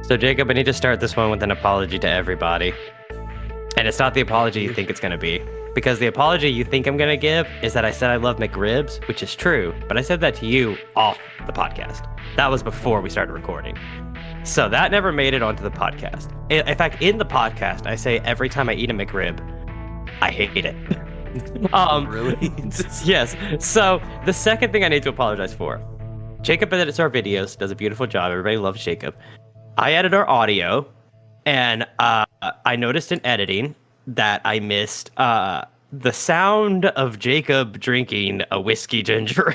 So, Jacob, I need to start this one with an apology to everybody. And it's not the apology you think it's going to be. Because the apology you think I'm going to give is that I said I love McRibs, which is true, but I said that to you off the podcast. That was before we started recording. So that never made it onto the podcast. In fact, in the podcast, I say every time I eat a McRib, I hate it. Really? Yes. So the second thing I need to apologize for, Jacob edits our videos, does a beautiful job. Everybody loves Jacob. I edit our audio, and I noticed in editing that I missed the sound of Jacob drinking a whiskey ginger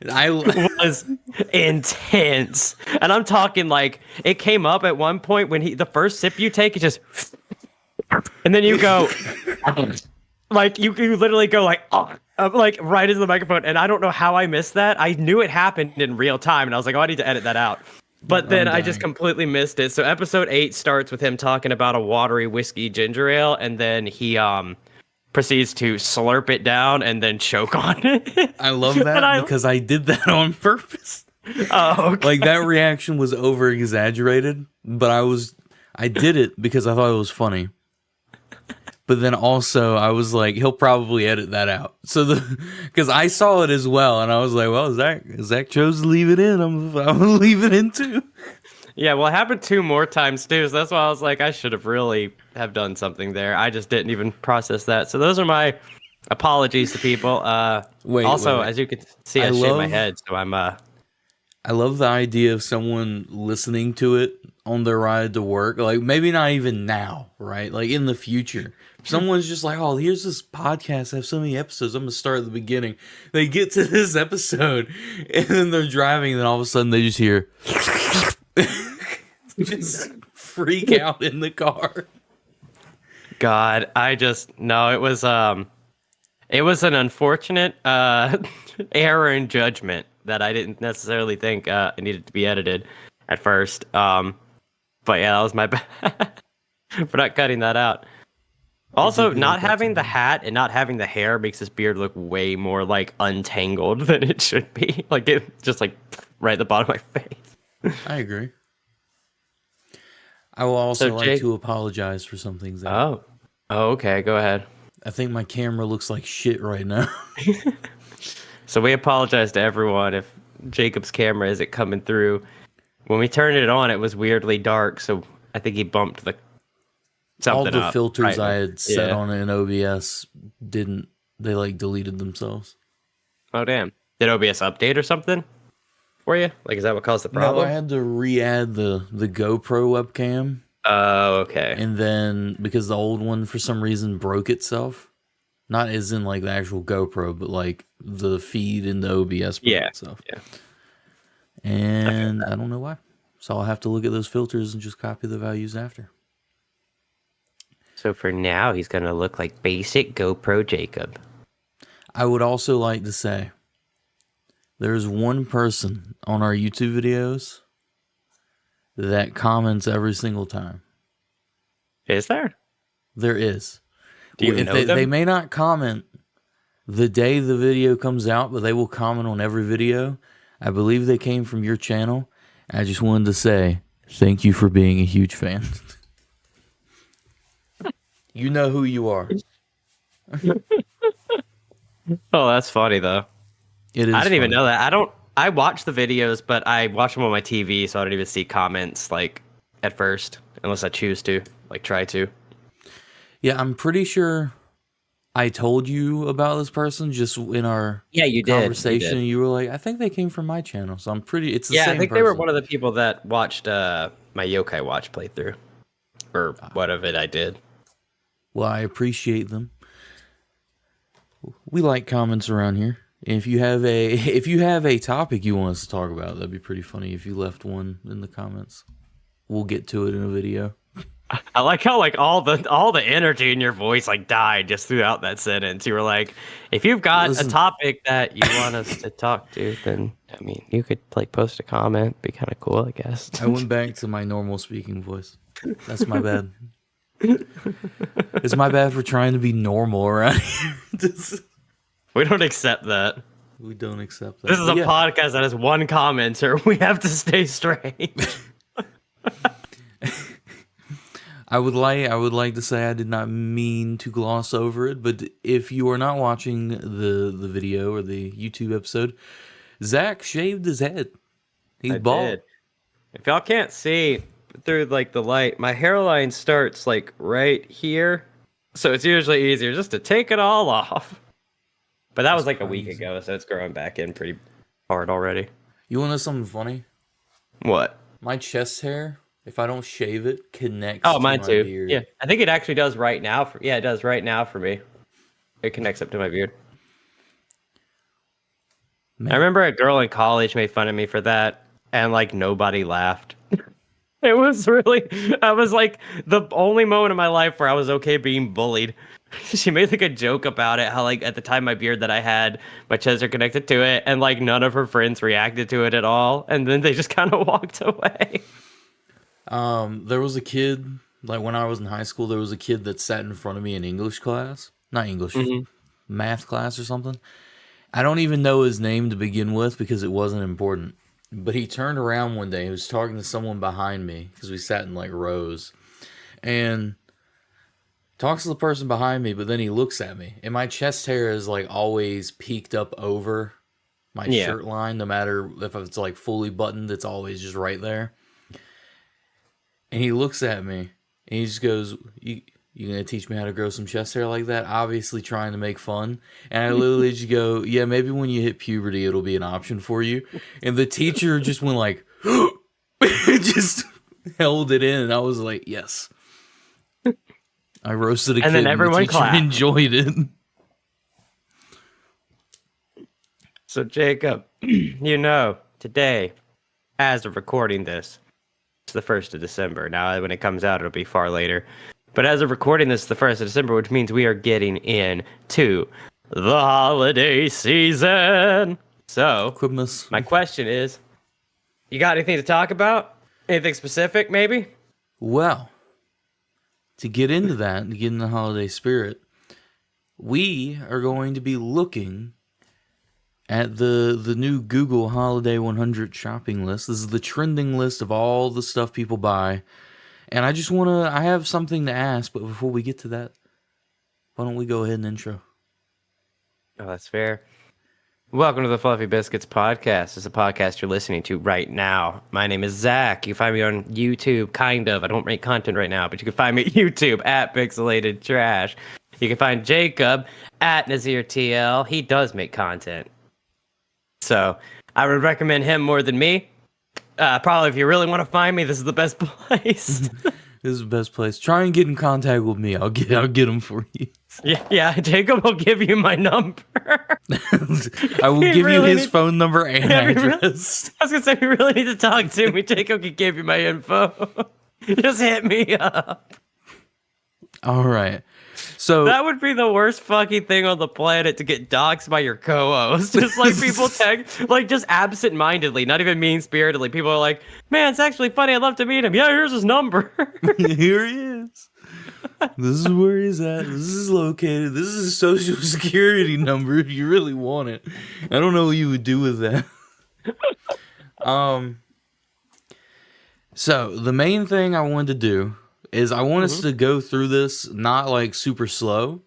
ale was intense. And I'm talking like it came up at one point when the first sip you take, it just, and then you go, like you literally go like right into the microphone. And I don't know how I missed that. I knew it happened in real time, and I was like, oh, I need to edit that out. But then I just completely missed it. So episode 8 starts with him talking about a watery whiskey ginger ale, and then he proceeds to slurp it down and then choke on it. I love that because I did that on purpose. Oh, okay. Like that reaction was over exaggerated, but I did it because I thought it was funny. But then also I was like, he'll probably edit that out. So because I saw it as well, and I was like, well, Zach chose to leave it in. I'm gonna leave it in too. Yeah, well, it happened 2 more times too, so that's why I was like, I should have really have done something there. I just didn't even process that. So those are my apologies to people. Wait. As you can see, I shaved my head, so I'm I love the idea of someone listening to it on their ride to work. Like maybe not even now, right? Like in the future. Someone's just like, oh, here's this podcast. I have so many episodes. I'm going to start at the beginning. They get to this episode, and then they're driving, and then all of a sudden they just hear... just freak out in the car. God, it was an unfortunate error in judgment that I didn't necessarily think it needed to be edited at first. But yeah, that was my bad for not cutting that out. Also, not having the hat and not having the hair makes this beard look way more like untangled than it should be. Like it just like right at the bottom of my face. I agree. I will also like to apologize for some things. Oh, okay. Go ahead. I think my camera looks like shit right now. So we apologize to everyone if Jacob's camera isn't coming through. When we turned it on, it was weirdly dark, so I think he bumped all the filters I had set on it in OBS didn't. They like deleted themselves. Oh damn! Did OBS update or something for you? Like, is that what caused the problem? No, I had to re-add the GoPro webcam. Oh, okay. And then because the old one for some reason broke itself, not as in like the actual GoPro, but like the feed in the OBS broke itself. Yeah. And I don't know why. So I'll have to look at those filters and just copy the values after. So for now, he's going to look like basic GoPro Jacob. I would also like to say there's one person on our YouTube videos that comments every single time. Is there? There is. Do you know them? They may not comment the day the video comes out, but they will comment on every video. I believe they came from your channel. I just wanted to say thank you for being a huge fan. You know who you are. Oh, that's funny though. It is. I didn't even know that. I watch the videos, but I watch them on my TV, so I don't even see comments like at first, unless I choose to, like try to. Yeah, I'm pretty sure I told you about this person just in our conversation. You were like, I think they came from my channel, so I'm pretty. It's the same I think person. they were one of the people that watched my Yokai Watch playthrough, or what of it I did. Well, I appreciate them. We like comments around here. If you have a topic you want us to talk about, that'd be pretty funny if you left one in the comments. We'll get to it in a video. I like how like all the energy in your voice like died just throughout that sentence. You were like, if you've got a topic that you want us to talk to, then I mean you could like post a comment, be kind of cool, I guess. I went back to my normal speaking voice. That's my bad. It's my bad for trying to be normal around here. We don't accept that. We don't accept that. This is a podcast that has one commenter. We have to stay straight. I would like to say I did not mean to gloss over it, but if you are not watching the video or the YouTube episode, Zach shaved his head. He's I bald. did. If y'all can't see through like the light, my hairline starts like right here, so it's usually easier just to take it all off. But that was like a week ago, so it's growing back in pretty hard already. You want to know something funny? What? My chest hair, if I don't shave it, connects Oh, to mine my too. beard. Yeah, I think it actually does right now. It does right now for me. It connects up to my beard. Man. I remember a girl in college made fun of me for that, and like nobody laughed. It was really, I was like the only moment in my life where I was okay being bullied. She made like a joke about it, how like at the time my beard that I had, my chest are connected to it, and like none of her friends reacted to it at all, and then they just kind of walked away. There was a kid, like when I was in high school, there was a kid that sat in front of me in English class. Not English, math class or something. I don't even know his name to begin with because it wasn't important. But he turned around one day, he was talking to someone behind me, because we sat in like rows, and talks to the person behind me, but then he looks at me, and my chest hair is like always peaked up over my shirt line, no matter if it's like fully buttoned, it's always just right there. And he looks at me, and he just goes, you gonna teach me how to grow some chest hair like that? Obviously trying to make fun. And I literally just go, yeah, maybe when you hit puberty, it'll be an option for you. And the teacher just went like, just held it in. And I was like, yes. I roasted a kid, And then everyone the teacher clapped. enjoyed it. So Jacob, today, as of recording this, it's the 1st of December. Now, when it comes out, it'll be far later. But as of recording this, the 1st of December, which means we are getting into the holiday season. So, Christmas. my question is, you got anything to talk about? Anything specific, maybe? Well, to get into that, to get in the holiday spirit, we are going to be looking at the new Google Holiday 100 shopping list. This is the trending list of all the stuff people buy. And I have something to ask, but before we get to that, why don't we go ahead and intro? Oh, that's fair. Welcome to the Fluffy Biscuits podcast. It's a podcast you're listening to right now. My name is Zach. You can find me on YouTube, kind of. I don't make content right now, but you can find me at YouTube at Pixelated Trash. You can find Jacob at NazirTL. He does make content. So I would recommend him more than me. Probably if you really want to find me, this is the best place. This is the best place. Try and get in contact with me. I'll get them for you. Yeah. Jacob will give you my number. I will give you his phone number and Really, address. I was gonna say, if you really need to talk to me, Jacob can give you my info. Just hit me up. All right. So That would be the worst fucking thing on the planet, to get doxxed by your co-host. Just like people like just absent-mindedly, not even mean-spiritedly. People are like, man, it's actually funny. I'd love to meet him. Yeah, here's his number. here he is. This is where he's at. This is located. This is his social security number if you really want it. I don't know what you would do with that. So the main thing I wanted to do is I want us to go through this not like super slow,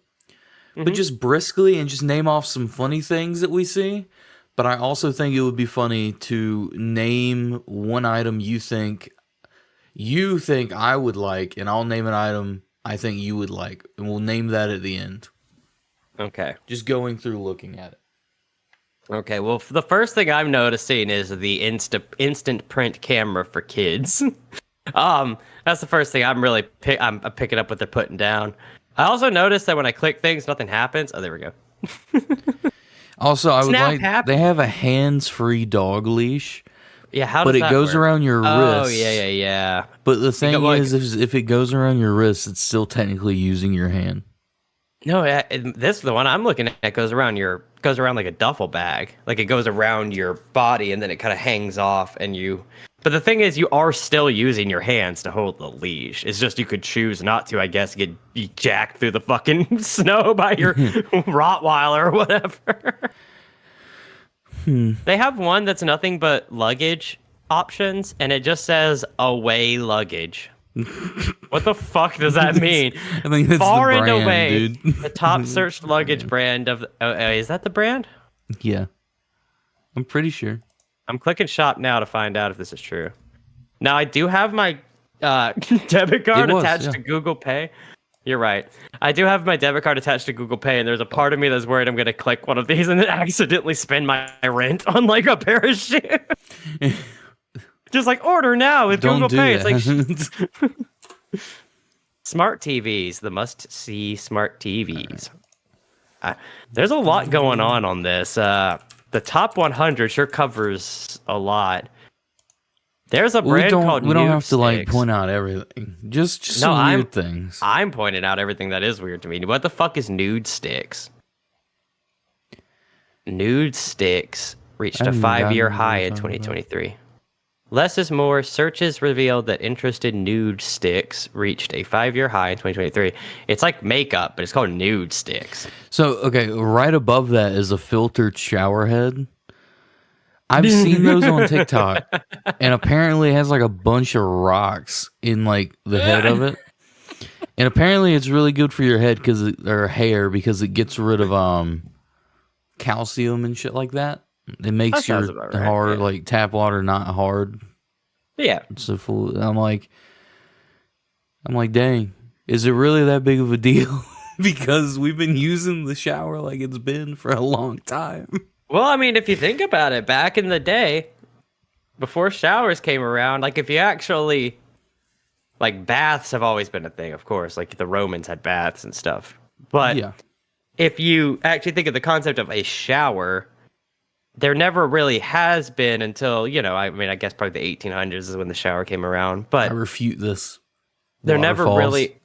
but just briskly and just name off some funny things that we see. But I also think it would be funny to name one item you think I would like, and I'll name an item I think you would like, and we'll name that at the end. Okay. Just going through looking at it. Okay, well, the first thing I'm noticing is the instant print camera for kids. That's the first thing I'm really I'm picking up what they're putting down. I also noticed that when I click things, nothing happens. Oh, there we go. Also, I would Snap like happens. they have a hands-free dog leash, Yeah, how but does it that goes work? around your Oh, wrist. yeah. But the thing like- is, if it goes around your wrist, it's still technically using your hand. No, this the one I'm looking at goes around like a duffel bag. Like it goes around your body and then it kind of hangs off and you. But the thing is, you are still using your hands to hold the leash. It's just you could choose not to, I guess, get jacked through the fucking snow by your Rottweiler or whatever. They have one that's nothing but luggage options, and it just says away luggage. What the fuck does that mean? I think that's Far the and brand, away, dude. the top searched luggage brand of. Is that the brand? Yeah, I'm pretty sure. I'm clicking shop now to find out if this is true. Now I do have my debit card attached to Google Pay. You're right. I do have my debit card attached to Google Pay, and there's a part of me that's worried I'm gonna click one of these and then accidentally spend my rent on like a pair of shoes. Just like order now with Google Pay. That. It's like smart TVs, the must-see smart TVs. There's a lot going on this. The top 100 sure covers a lot. There's a brand called We don't have Sticks. to like point out everything. Just some weird things. I'm pointing out everything that is weird to me. What the fuck is Nude Sticks? Nude Sticks reached a 5-year high in 2023. Less is more. Searches revealed that interest in nude sticks reached a 5-year high in 2023. It's like makeup, but it's called Nude Sticks. So, okay, right above that is a filtered shower head. I've seen those on TikTok, and apparently it has like a bunch of rocks in like the head of it. And apparently it's really good for your head or hair because it gets rid of calcium and shit like that. It makes your hard like tap water not hard. Yeah. So full. I'm like, dang, is it really that big of a deal? Because we've been using the shower like it's been for a long time. Well, I mean, if you think about it, back in the day, before showers came around, like if you actually, like baths have always been a thing, of course. Like the Romans had baths and stuff. But if you actually think of the concept of a shower, there never really has been until, I mean, I guess probably the 1800s is when the shower came around. But I refute this. There never really...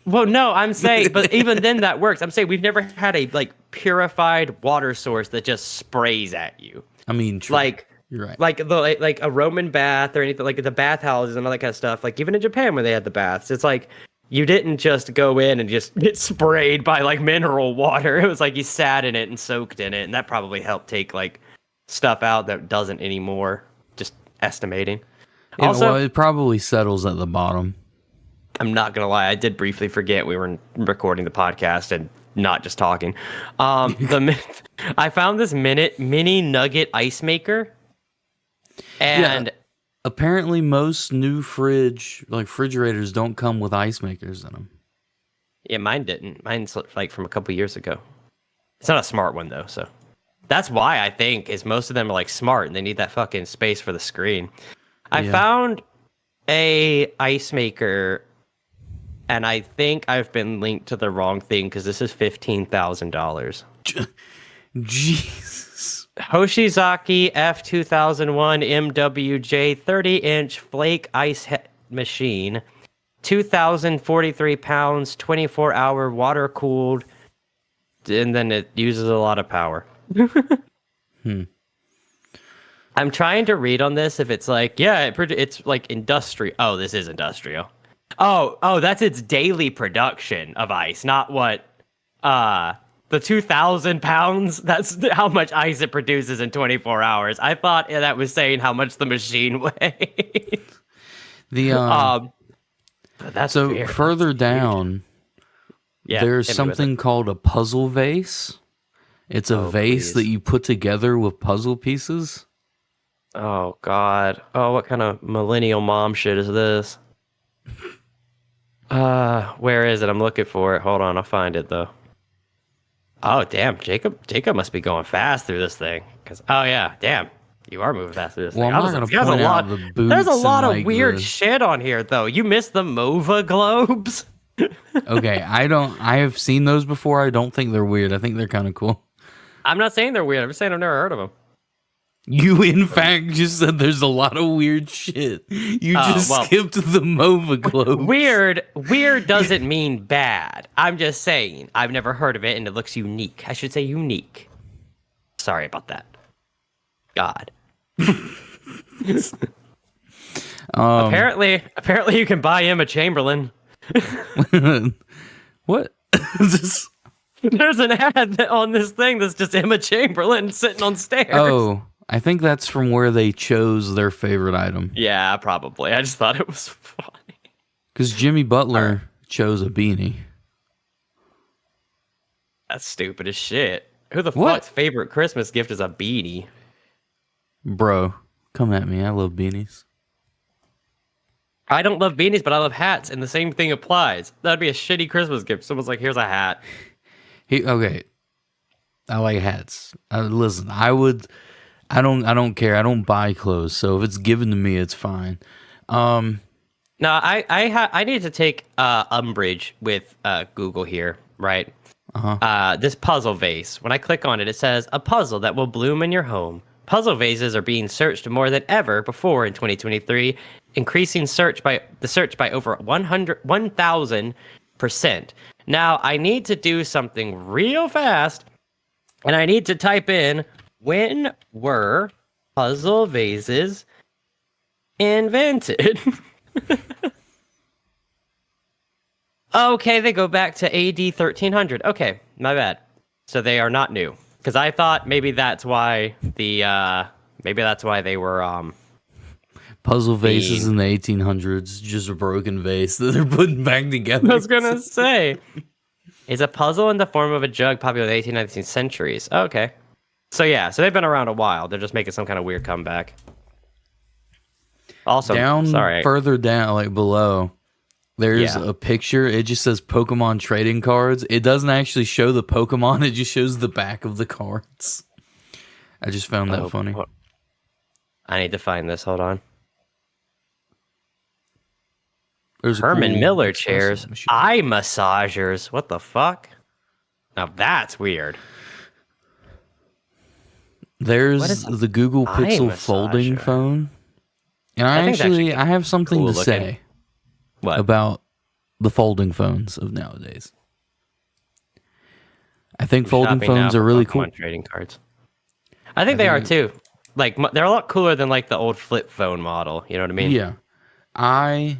Well, no, I'm saying, but even then that works. I'm saying we've never had a like purified water source that just sprays at you. I mean, true. Like, you're right. Like a Roman bath or anything, like the bathhouses and all that kind of stuff. Like even in Japan when they had the baths, it's like you didn't just go in and just get sprayed by like mineral water. It was like you sat in it and soaked in it, and that probably helped take like stuff out that doesn't anymore. Just estimating. Yeah, also, well, it probably settles at the bottom. I'm not gonna lie, I did briefly forget we were recording the podcast and not just talking. I found this mini nugget ice maker, and apparently most new refrigerators don't come with ice makers in them. Yeah, mine didn't. Mine's like from a couple years ago. It's not a smart one though, so that's why I think is most of them are like smart and they need that fucking space for the screen. I found a ice maker. And I think I've been linked to the wrong thing because this is $15,000. Jesus. Hoshizaki F2001 MWJ 30-inch flake ice machine, 2,043 pounds, 24-hour water cooled, and then it uses a lot of power. I'm trying to read on this if it's like, it's like industrial. Oh, this is industrial. Oh, that's its daily production of ice, not what, the 2,000 pounds, that's how much ice it produces in 24 hours. I thought that was saying how much the machine weighs. That's so weird. Further down, there's something called a puzzle vase. It's a vase that you put together with puzzle pieces. Oh, God. Oh, what kind of millennial mom shit is this? Where is it? I'm looking for it. Hold on, I'll find it though. Oh, damn, Jacob must be going fast through this thing. Damn, you are moving fast through this thing. I'm not gonna point out the boots. There's a lot of weird shit on here though. You missed the MOVA globes. Okay, I have seen those before. I don't think they're weird. I think they're kind of cool. I'm not saying they're weird. I'm just saying I've never heard of them. You, in fact, just said there's a lot of weird shit. You just skipped the MOVA globe. Weird doesn't mean bad. I'm just saying I've never heard of it, and it looks unique. I should say unique. Sorry about that. God. Apparently you can buy Emma Chamberlain. What? There's an ad on this thing that's just Emma Chamberlain sitting on stairs. Oh. I think that's from where they chose their favorite item. Yeah, probably. I just thought it was funny. Because Jimmy Butler chose a beanie. That's stupid as shit. Who the What? fuck's favorite Christmas gift is a beanie? Bro, come at me. I love beanies. I don't love beanies, but I love hats, and the same thing applies. That'd be a shitty Christmas gift. Someone's like, here's a hat. Okay. I like hats. Listen, I don't care. I don't buy clothes, so if it's given to me, it's fine. No, I need to take umbrage with Google here, right? This puzzle vase. When I click on it, it says a puzzle that will bloom in your home. Puzzle vases are being searched more than ever before in 2023, increasing the search by over 1,000%. Now I need to do something real fast, and I need to type in when were puzzle vases invented? Okay, they go back to AD 1300. Okay, my bad. So they are not new. Because I thought maybe that's why they were Puzzle vases in the 1800s, just a broken vase that they're putting back together. I was gonna say, is a puzzle in the form of a jug popular in the 18th and 19th centuries? Okay, so they've been around a while. They're just making some kind of weird comeback. Also, further down, like below, there's a picture. It just says Pokemon trading cards. It doesn't actually show the Pokemon. It just shows the back of the cards. I just found that funny. I need to find this. Hold on. There's Herman Miller chairs. Eye massagers. What the fuck? Now that's weird. There's the Google Pixel folding phone. And I have something to say about the folding phones of nowadays. I think folding phones are really cool. Trading cards. I think they are too. Like they're a lot cooler than like the old flip phone model. You know what I mean? Yeah. I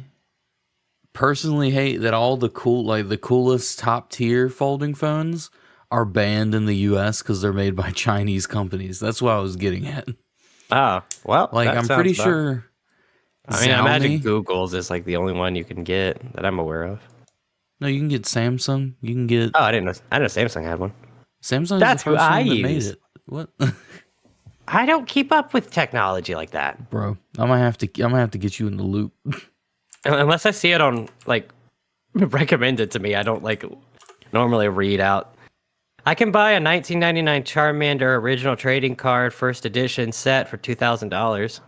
personally hate that all the coolest top tier folding phones are banned in the US because they're made by Chinese companies. That's what I was getting at. Oh, well. Like I'm pretty sure. I mean, I imagine Google's is like the only one you can get that I'm aware of. No, you can get Samsung. You can get. Oh, I didn't know Samsung had one. Samsung. That's the first who I one that use. made it. What? I don't keep up with technology like that, bro. I'm gonna have to get you in the loop. Unless I see it on like recommended to me, I don't like normally read out. I can buy a 1999 Charmander original trading card first edition set for $2,000.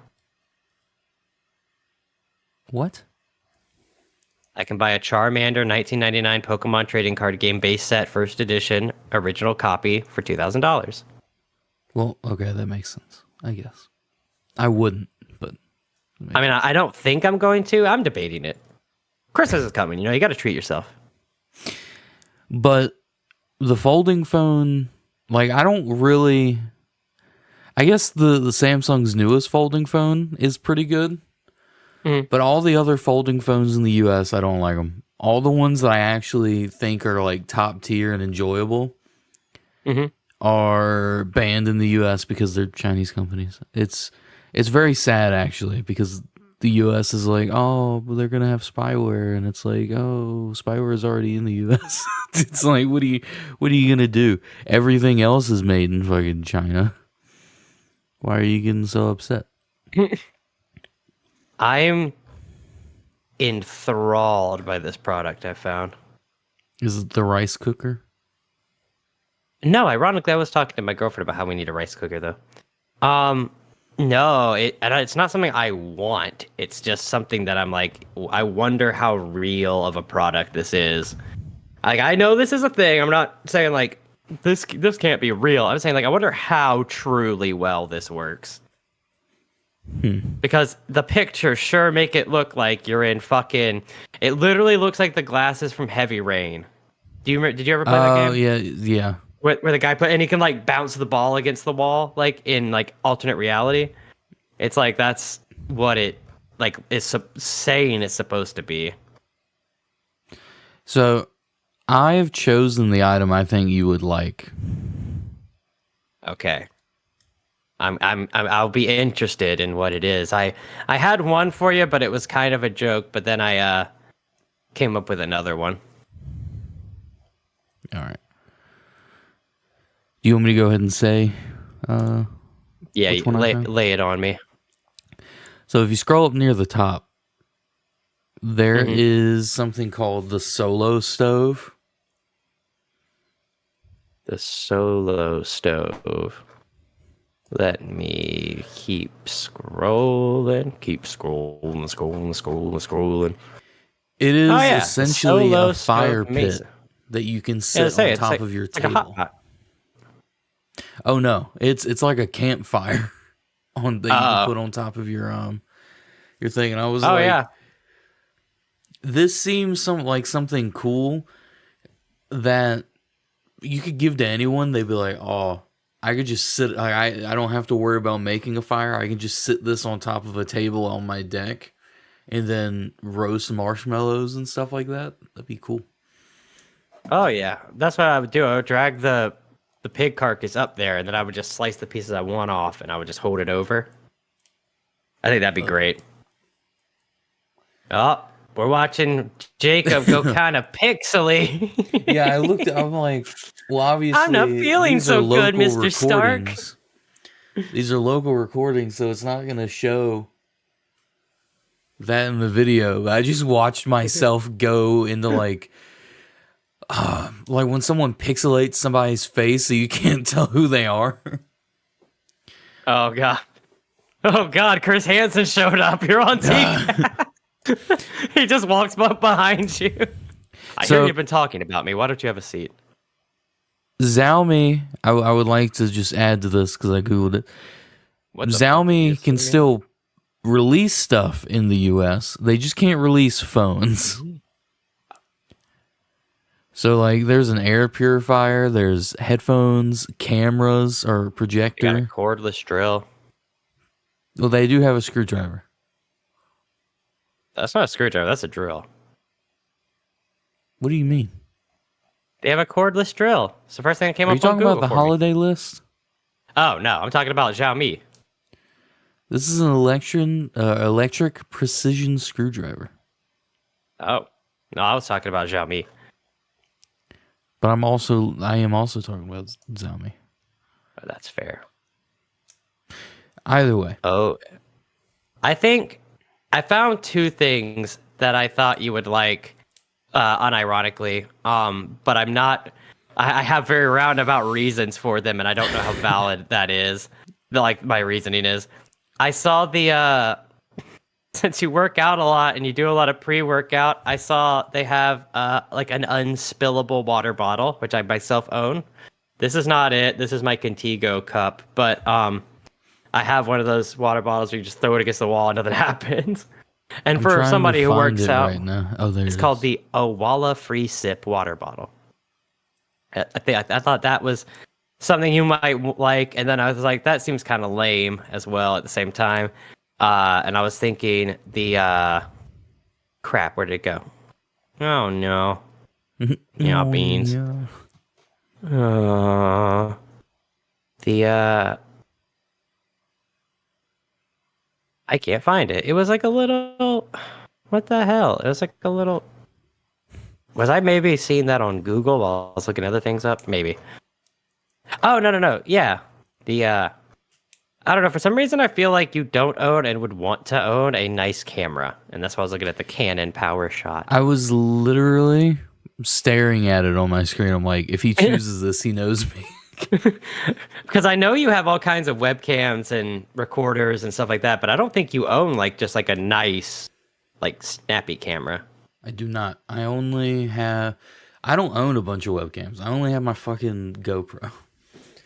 What? I can buy a Charmander 1999 Pokemon trading card game base set first edition original copy for $2,000. Well, okay, that makes sense. I guess I wouldn't, but I mean, I don't think I'm going to. I'm debating it. Christmas is coming. You got to treat yourself. But the folding phone, like, I don't really. I guess the Samsung's newest folding phone is pretty good. Mm-hmm. But all the other folding phones in the US, I don't like them. All the ones that I actually think are like top tier and enjoyable are banned in the US because they're Chinese companies. It's very sad actually because the US is like, oh, well, they're gonna have spyware, and it's like, oh, spyware is already in the US. It's like, what are you gonna do? Everything else is made in fucking China. Why are you getting so upset? I'm enthralled by this product I found. Is it the rice cooker? No, ironically, I was talking to my girlfriend about how we need a rice cooker, though. No, it's not something I want. It's just something that I'm like, I wonder how real of a product this is. Like, I know this is a thing. I'm not saying like this can't be real. I'm saying like I wonder how truly well this works. Because the pictures sure make it look like you're in fucking. It literally looks like the glasses from Heavy Rain. Did you ever play that game? Yeah. Where the guy and he can like bounce the ball against the wall, like in like alternate reality. It's like that's what it like is saying it's supposed to be. So, I've chosen the item I think you would like. Okay. I'll be interested in what it is. I had one for you, but it was kind of a joke. But then I came up with another one. All right. Do you want me to go ahead and say? Yeah, which one I found? lay it on me. So if you scroll up near the top, there Mhm. is something called the Solo Stove. The Solo Stove. Let me keep scrolling. Scrolling. It is Oh yeah, the essentially Solo a fire Stove pit Mesa. that you can Yeah, sit say on it's top of your like a hot table. pot. Oh no, it's like a campfire on that you can put on top of your thing. And I was Oh like, yeah. this seems like something cool that you could give to anyone. They'd be like, oh, I could just sit. I don't have to worry about making a fire. I can just sit this on top of a table on my deck, and then roast marshmallows and stuff like that. That'd be cool. Oh yeah. That's what I would do. I would drag the pig carcass up there, and then I would just slice the pieces I want off, and I would just hold it over. I think that'd be great. Oh, we're watching Jacob go kind of pixely. Yeah, I looked. I'm like, well, obviously, I'm not feeling these are so good, local Mr. Stark. recordings. These are local recordings, so it's not gonna show that in the video. But I just watched myself go into like when someone pixelates somebody's face so you can't tell who they are. Oh god. Oh god, Chris Hansen showed up. You're on TV. He just walks up behind you. I hear you've been talking about me. Why don't you have a seat? Xiaomi, I would like to just add to this because I googled it. What the Xiaomi can still release stuff in the US. They just can't release phones. So like there's an air purifier, there's headphones, cameras, or projector. You got a cordless drill. Well, they do have a screwdriver. That's not a screwdriver, that's a drill. What do you mean? They have a cordless drill. It's the first thing that came Are up you talking on Google about the for me. holiday list? Oh no, I'm talking about Xiaomi. This is an electric precision screwdriver. Oh. No, I was talking about Xiaomi. But I am also talking about Xiaomi. Oh, that's fair. Either way. Oh. I think I found two things that I thought you would like, unironically. But I'm not. I have very roundabout reasons for them, and I don't know how valid that is. Like my reasoning is, I saw the since you work out a lot and you do a lot of pre-workout, I saw they have like an unspillable water bottle, which I myself own. This is not it. This is my Contigo cup, but I have one of those water bottles where you just throw it against the wall and nothing happens. And for somebody who works out, right now. Oh, there it's called the Owala Free Sip water bottle. I thought that was something you might like, and then I was like, that seems kind of lame as well at the same time. And I was thinking the crap, where did it go? Oh no. Yeah, beans. The I can't find it. It was like a little, what the hell? It was like a little, was I maybe seeing that on Google while I was looking other things up? Maybe. Oh, no. Yeah. The, I don't know. For some reason, I feel like you don't own and would want to own a nice camera. And that's why I was looking at the Canon PowerShot. I was literally staring at it on my screen. I'm like, if he chooses this, he knows me. Because I know you have all kinds of webcams and recorders and stuff like that, but I don't think you own like just like a nice, like snappy camera. I do not. I don't own a bunch of webcams. I only have my fucking GoPro.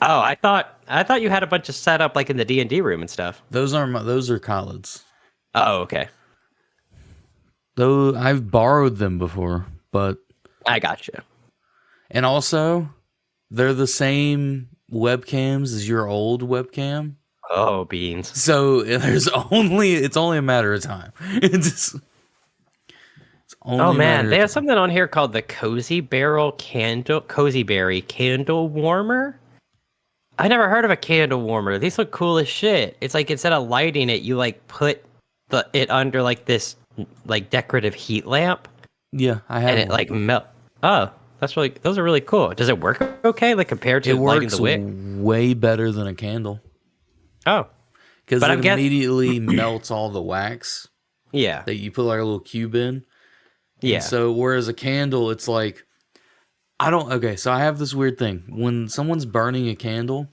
Oh, I thought you had a bunch of set up like in the D&D room and stuff. Those are Khaled's. Oh, okay. Though I've borrowed them before, but I gotcha. And also, they're the same webcams as your old webcam. Oh, beans. So it's only a matter of time. Oh man, they have something on here called the Cozy Berry candle warmer. I never heard of a candle warmer. These look cool as shit. It's like instead of lighting it, you like put it under like this like decorative heat lamp, Yeah, I and have it one. like melt. Oh, those are really cool. Does it work okay? Like compared to It lighting works the wick? way better than a candle Oh, because but it I'm guess. immediately melts all the wax Yeah, that you put like a little cube in. And yeah. so, whereas a candle, it's like, I don't, okay, so I have this weird thing. When someone's burning a candle,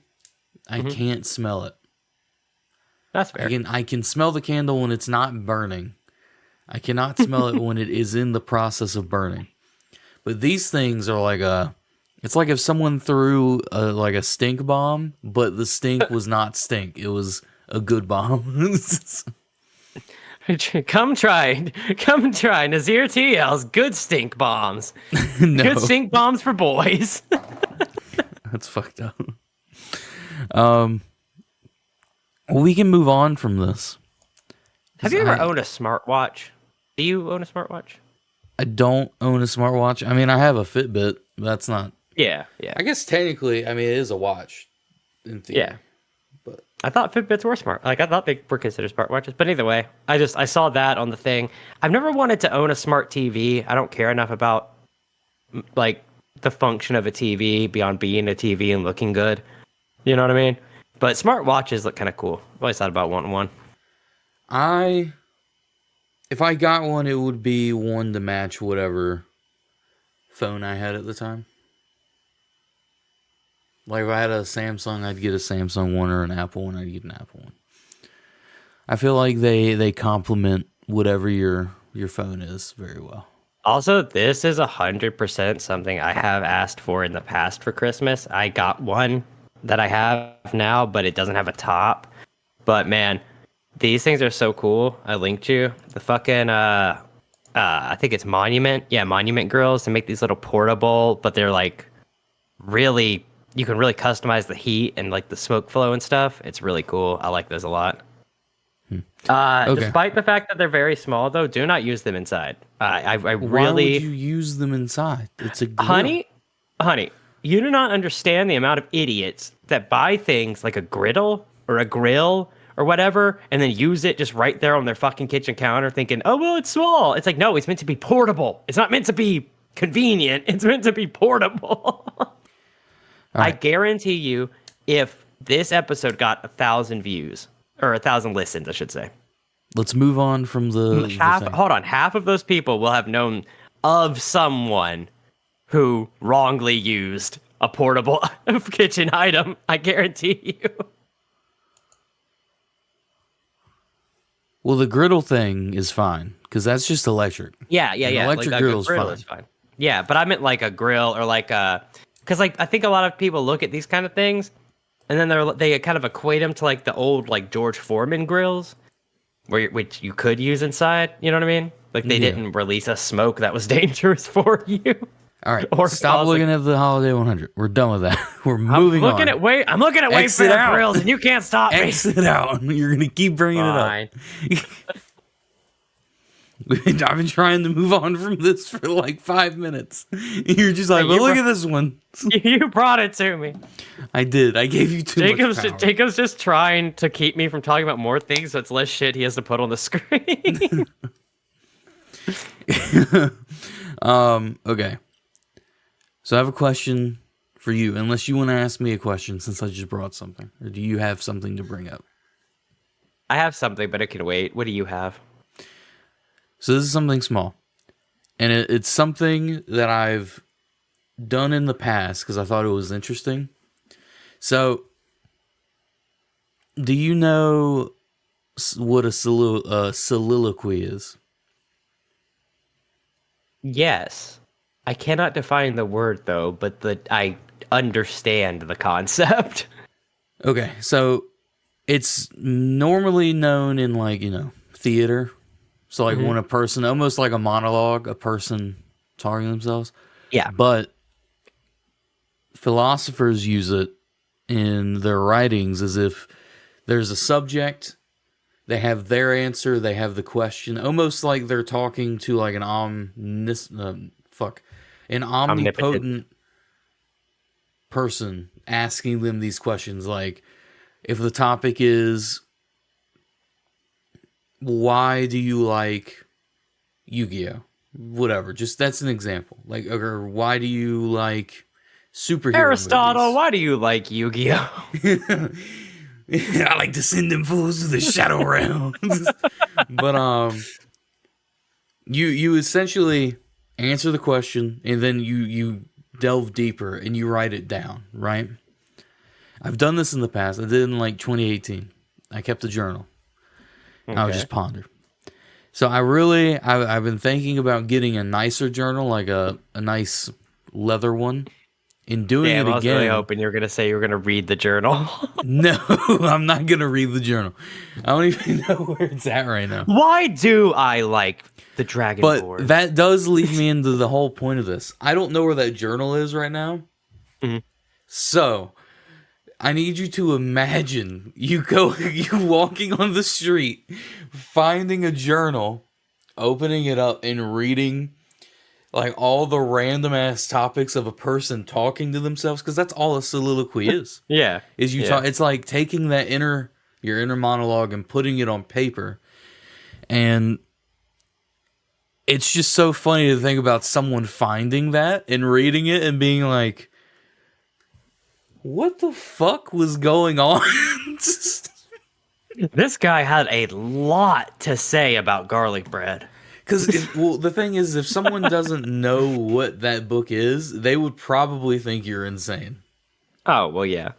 I Hmm. can't smell it. That's fair. I can smell the candle when it's not burning. I cannot smell it when it is in the process of burning. But these things are like it's like if someone threw like a stink bomb, but the stink was not stink. It was a good bomb. Come try Nazir TL's good stink bombs. Good No, stink bombs for boys. that's fucked up. Um, well, we can move on from this. Have 'Cause you ever owned a smartwatch? Do you own a smartwatch? I don't own a smartwatch. I mean, I have a Fitbit. But that's not. Yeah, yeah, I guess technically, I mean, it is a watch in theory. yeah. But I thought Fitbits were smart. Like I thought they were considered smartwatches. But either way, I saw that on the thing. I've never wanted to own a smart TV. I don't care enough about like the function of a TV beyond being a TV and looking good. You know what I mean? But smartwatches look kind of cool. I've always thought about wanting one. if I got one, it would be one to match whatever phone I had at the time. Like if I had a Samsung, I'd get a Samsung one, or an Apple one, I'd get an Apple one. I feel like they complement whatever your phone is very well. Also, this is 100% something I have asked for in the past for Christmas. I got one that I have now, but it doesn't have a top. But man, these things are so cool. I linked you the fucking I think it's Monument. Yeah, Monument grills to make these little portable, but they're like really you can really customize the heat and like the smoke flow and stuff. It's really cool. I like those a lot. Okay. Despite the fact that they're very small, though, do not use them inside. I Why really, would you use them inside? It's a grill. honey, you do not understand the amount of idiots that buy things like a griddle or a grill or whatever, and then use it just right there on their fucking kitchen counter, thinking, "Oh well, it's small." It's like, no, it's meant to be portable. It's not meant to be convenient. It's meant to be portable. I right. guarantee you, if this episode got 1,000 views or 1,000 listens, I should say. Let's move on from the thing. Hold on, half of those people will have known of someone who wrongly used a portable kitchen item. I guarantee you. Well, the griddle thing is fine because that's just electric. Yeah. An electric like griddle's a griddle fine. is fine. Yeah, but I meant like a grill or like a, because like I think a lot of people look at these kind of things, and then they kind of equate them to like the old like George Foreman grills, which you could use inside. You know what I mean? Like they didn't release a smoke that was dangerous for you. All right, Or stop looking at the Holiday 100. We're done with that. We're moving on. I'm looking at Exit Wayfair out. grills, and you can't stop me. Exit out. You're gonna keep bringing Fine. it up. I've been trying to move on from this for like 5 minutes. You're just like, well, look at this one. You brought it to me. I did. I gave you too much power. Jacob's just trying to keep me from talking about more things, so it's less shit he has to put on the screen. Okay. So I have a question for you, unless you want to ask me a question since I just brought something. Or do you have something to bring up? I have something, but it can wait. What do you have? So this is something small. And it's something that I've done in the past because I thought it was interesting. So, do you know what a soliloquy is? Yes. I cannot define the word though, but I understand the concept. Okay, so it's normally known in like, theater. So like when a person, almost like a monologue, a person talking to themselves. Yeah. But philosophers use it in their writings as if there's a subject, they have their answer, they have the question, almost like they're talking to like an omnipotent person asking them these questions. Like if the topic is, why do you like Yu-Gi-Oh? whatever. Just that's an example. Like, or why do you like superhero Aristotle, movies? why do you like Yu-Gi-Oh? I like to send them fools to the shadow realms. But you essentially answer the question and then you delve deeper and you write it down, right? I've done this in the past. I did it in like 2018. I kept a journal. I would Okay. just ponder. So I've been thinking about getting a nicer journal, like a nice leather one, and doing Damn, it I was really again. hoping you were gonna say you were gonna read the journal. No, I'm not gonna read the journal. I don't even know where it's at right now. Why do I like the Dragon But Board? that does lead me into the whole point of this. I don't know where that journal is right now. Mhm. So I need you to imagine you walking on the street, finding a journal, opening it up and reading like all the random ass topics of a person talking to themselves, because that's all a soliloquy is. Yeah. Is you Yeah. talk. It's like taking your inner monologue and putting it on paper, and it's just so funny to think about someone finding that and reading it and being like, "What the fuck was going on?" This guy had a lot to say about garlic bread. Because the thing is, if someone doesn't know what that book is, they would probably think you're insane. Oh, well, yeah.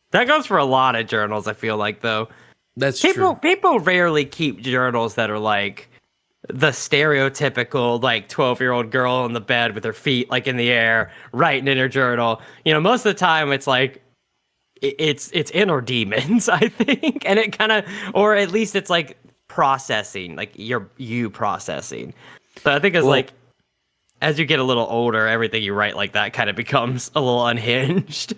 That goes for a lot of journals, I feel like, though. That's true. People rarely keep journals that are like the stereotypical like 12-year-old girl in the bed with her feet like in the air writing in her journal. You know, most of the time it's like it's inner demons, I think, and it kind of, or at least it's like processing, like you processing. So I think it's Well, like as you get a little older, everything you write like that kind of becomes a little unhinged.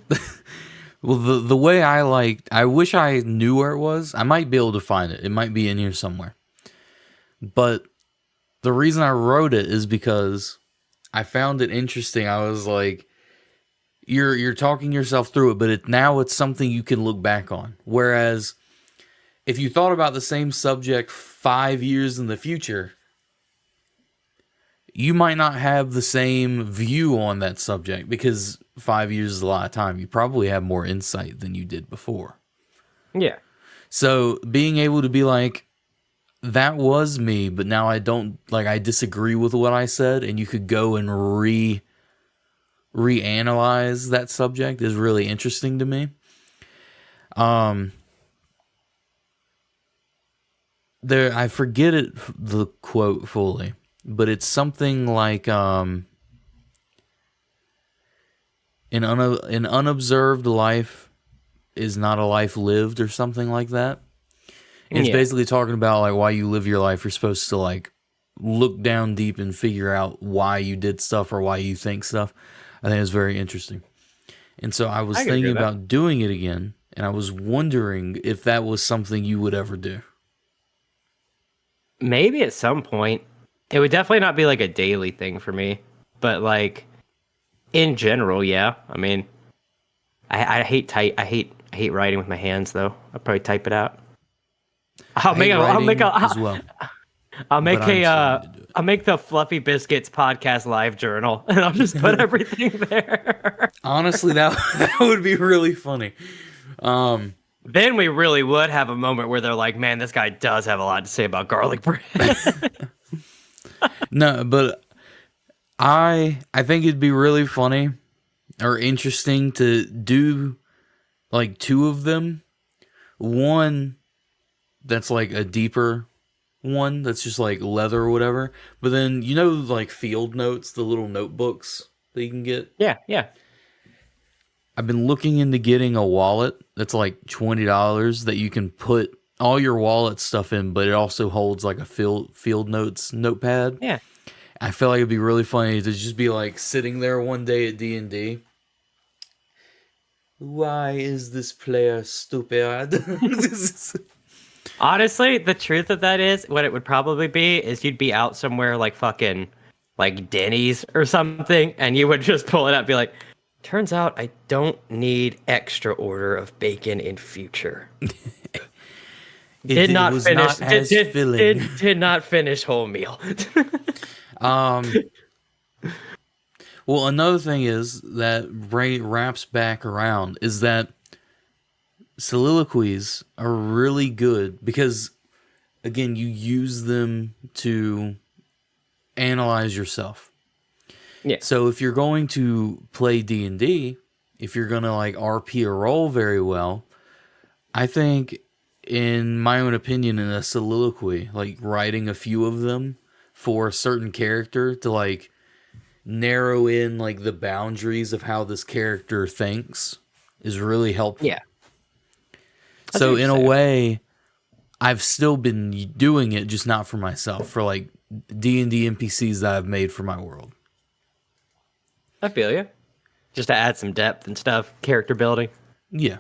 Well, the way I wish I knew where it was. I might be able to find it. It might be in here somewhere. But the reason I wrote it is because I found it interesting. I was like, you're talking yourself through it, but now it's something you can look back on. Whereas if you thought about the same subject 5 years in the future, you might not have the same view on that subject, because 5 years is a lot of time. You probably have more insight than you did before. Yeah. So being able to be like, that was me, but now I don't, like, I disagree with what I said, and you could go and reanalyze that subject is really interesting to me. I forget the quote fully, but it's something like an unobserved life is not a life lived, or something like that. And it's Yeah. basically talking about like why you live your life. You're supposed to like look down deep and figure out why you did stuff or why you think stuff. I think it's very interesting. And so I was I can agree thinking with that. about doing it again, and I was wondering if that was something you would ever do. Maybe at some point. It would definitely not be like a daily thing for me, but like in general, yeah. I mean, I hate writing with my hands though. I'll probably type it out. I hate writing as well, I'll but make I'm starting to do it. I'll make the Fluffy Biscuits podcast live journal, and I'll just put everything there. Honestly, that would be really funny. Then we really would have a moment where they're like, "Man, this guy does have a lot to say about garlic bread." No, but I think it'd be really funny or interesting to do like two of them. One that's like a deeper one that's just like leather or whatever. But then like field notes, the little notebooks that you can get. Yeah, yeah. I've been looking into getting a wallet that's like $20 that you can put all your wallet stuff in, but it also holds like a field notes notepad. Yeah. I feel like it'd be really funny to just be like sitting there one day at D&D. Why is this player stupid? Honestly, the truth of that is, what it would probably be is you'd be out somewhere like fucking like Denny's or something, and you would just pull it up and be like, turns out I don't need extra order of bacon in future. Did It not was finish. not as filling. Did not finish whole meal. Um, well, another thing is that wraps back around is that soliloquies are really good because, again, you use them to analyze yourself. Yeah. So if you're going to play D&D, if you're going to like RP a role very well, I think, in my own opinion, in a soliloquy, like writing a few of them for a certain character to like narrow in like the boundaries of how this character thinks is really helpful. Yeah. So in a way, I've still been doing it, just not for myself, for like D&D NPCs that I've made for my world. I feel you. Just to add some depth and stuff, character building. Yeah.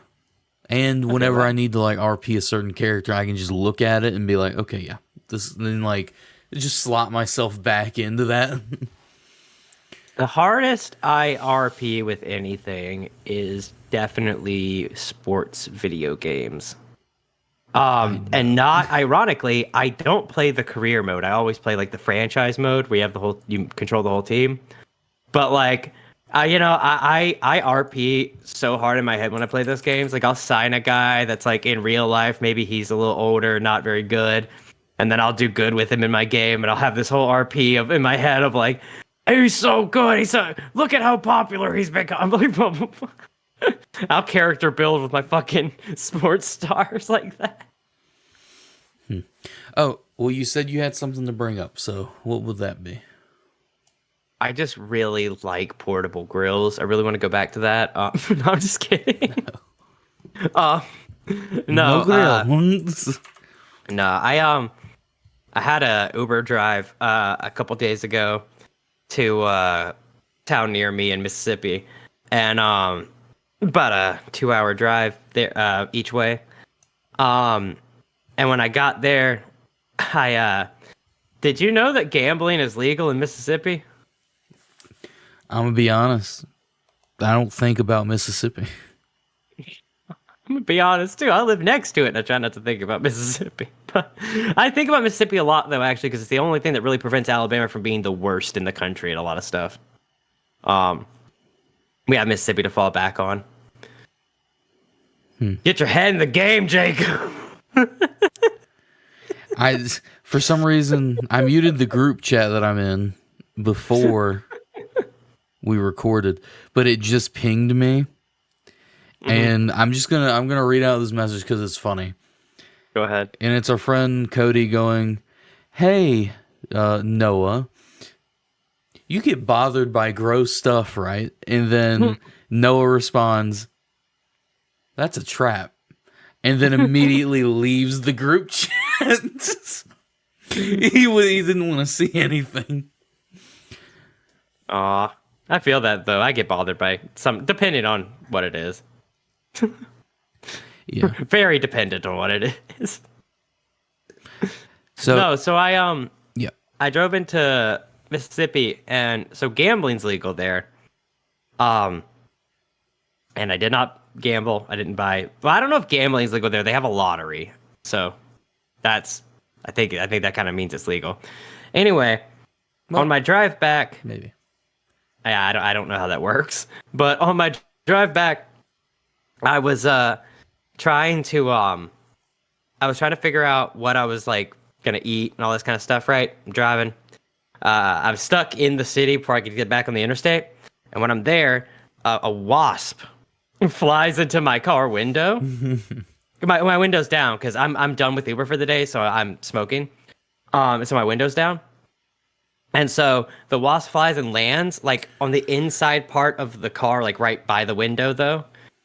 And whenever I need to like RP a certain character, I can just look at it and be like, okay, yeah, this, then like just slot myself back into that. The hardest I RP with anything is definitely sports video games. And not ironically, I don't play the career mode. I always play like the franchise mode where you control the whole team. But like, I RP so hard in my head when I play those games. Like I'll sign a guy that's like in real life, maybe he's a little older, not very good, and then I'll do good with him in my game, and I'll have this whole RP in my head of like, he's so good. Look at how popular he's become. Like, I'll character build with my fucking sports stars like that. Oh, well, you said you had something to bring up, so what would that be? I just really like portable grills. I really want to go back to that. No, I'm just kidding. No, grill. no. I had a Uber drive a couple days ago to a town near me in Mississippi, and about a 2-hour drive there each way. And when I got there, did you know that gambling is legal in Mississippi? I'm gonna be honest. I don't think about Mississippi. I'm gonna be honest too. I live next to it, and I try not to think about Mississippi. But I think about Mississippi a lot, though, actually, because it's the only thing that really prevents Alabama from being the worst in the country at a lot of stuff. We have Mississippi to fall back on. Get your head in the game, Jacob. For some reason, I muted the group chat that I'm in before we recorded, but it just pinged me. And I'm gonna read out this message because it's funny. Go ahead. And it's our friend Cody going, "Hey, Noah, you get bothered by gross stuff, right?" And then Noah responds, "That's a trap," and then immediately leaves the group chat. He didn't want to see anything. Aw, I feel that though. I get bothered by some, depending on what it is. Yeah, very dependent on what it is. So yeah, I drove into Mississippi, and so gambling's legal there. And I did not gamble. I didn't buy. Well, I don't know if gambling's legal there. They have a lottery, so that's. I think that kind of means it's legal. Anyway, on my drive back, maybe. I don't know how that works, but on my drive back, I was trying to figure out what I was like gonna eat and all this kind of stuff. Right, I'm driving. I'm stuck in the city before I could get back on the interstate, and when I'm there, a wasp flies into my car window. My window's down because I'm done with Uber for the day, so I'm smoking. So my window's down. And so the wasp flies and lands like on the inside part of the car, like right by the window though.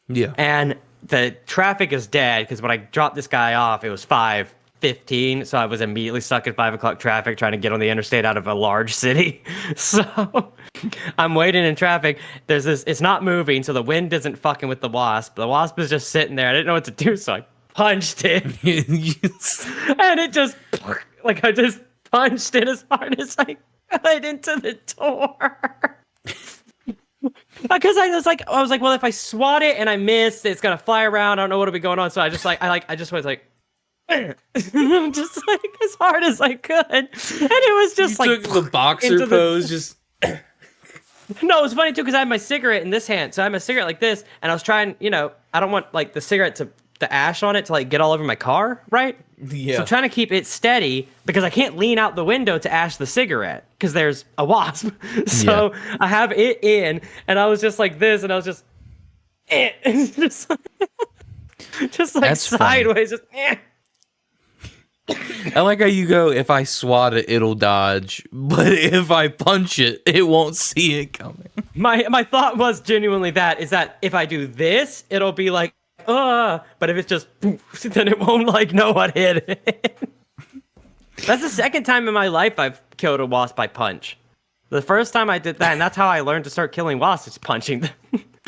Yeah. And the traffic is dead because when I dropped this guy off, it was 5:15, so I was immediately stuck in 5 o'clock traffic trying to get on the interstate out of a large city. So I'm waiting in traffic. There's this, it's not moving, so the wind isn't fucking with the wasp. The wasp is just sitting there. I didn't know what to do, so I punched it. And it just, like, I just punched it as hard as I could into the door. Because I was like, well, if I swat it and I miss, it's gonna fly around. I don't know what'll be going on. So I just was like, just like as hard as I could, and it was just You like took the boxer into the- pose, just No, it was funny too because I had my cigarette in this hand, so I had my cigarette like this, and I was trying, I don't want like the cigarette to the ash on it to like get all over my car, right? yeah. So I'm trying to keep it steady because I can't lean out the window to ash the cigarette because there's a wasp. So I have it in, and I was just like this, and I was just, just, just like That's funny. sideways, just. I like how you go, if I swat it, it'll dodge, but if I punch it, it won't see it coming. My thought was genuinely that if I do this, it'll be like, but if it's just, then it won't like know what hit it. That's the second time in my life I've killed a wasp by punch. The first time I did that, and that's how I learned to start killing wasps, is punching them.